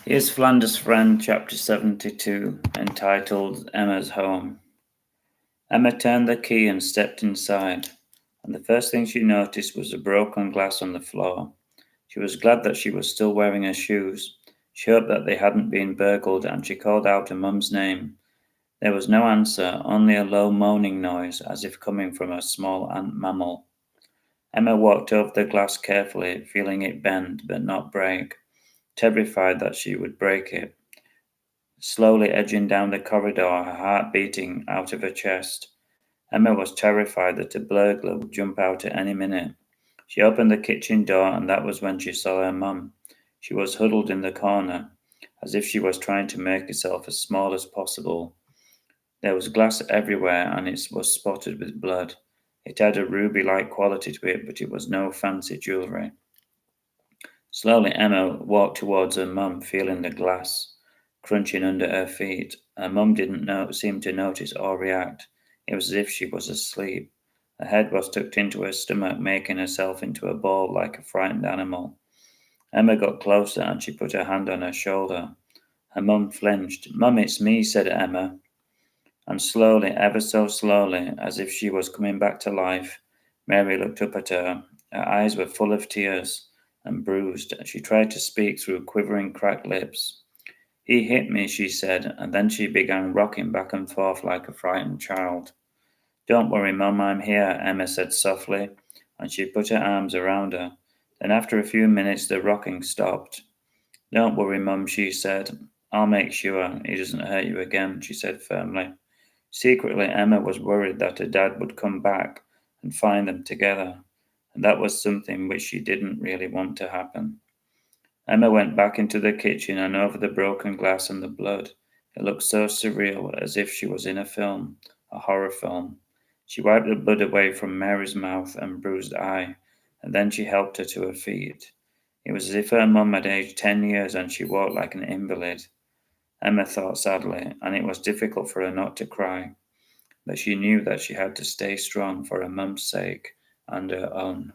Here's Flanders' Friend, Chapter 72, entitled Emma's Home. Emma turned the key and stepped inside, and the first thing she noticed was a broken glass on the floor. She was glad that she was still wearing her shoes. She hoped that they hadn't been burgled, and she called out her mum's name. There was no answer, only a low moaning noise, as if coming from a small ant mammal. Emma walked over the glass carefully, feeling it bend but not break, terrified that she would break it. Slowly edging down the corridor, her heart beating out of her chest, Emma was terrified that a burglar would jump out at any minute. She opened the kitchen door, and that was when she saw her mum. She was huddled in the corner, as if she was trying to make herself as small as possible. There was glass everywhere, and it was spotted with blood. It had a ruby-like quality to it, but it was no fancy jewellery. Slowly Emma walked towards her mum, feeling the glass crunching under her feet. Her mum didn't seem to notice or react. It was as if she was asleep. Her head was tucked into her stomach, making herself into a ball like a frightened animal. Emma got closer and she put her hand on her shoulder. Her mum flinched. "Mum, it's me," said Emma. And slowly, ever so slowly, as if she was coming back to life, Mary looked up at her. Her eyes were full of tears and bruised. She tried to speak through quivering, cracked lips. "He hit me," she said, and then she began rocking back and forth like a frightened child. "Don't worry, Mum, I'm here," Emma said softly, and she put her arms around her. Then, after a few minutes, the rocking stopped. "Don't worry, Mum," she said. "I'll make sure he doesn't hurt you again," she said firmly. Secretly, Emma was worried that her dad would come back and find them together, and that was something which she didn't really want to happen. Emma went back into the kitchen and over the broken glass and the blood. It looked so surreal, as if she was in a film, a horror film. She wiped the blood away from Mary's mouth and bruised eye, and then she helped her to her feet. It was as if her mum had aged 10 years and she walked like an invalid. Emma thought sadly, and it was difficult for her not to cry, but she knew that she had to stay strong for her mum's sake and her own.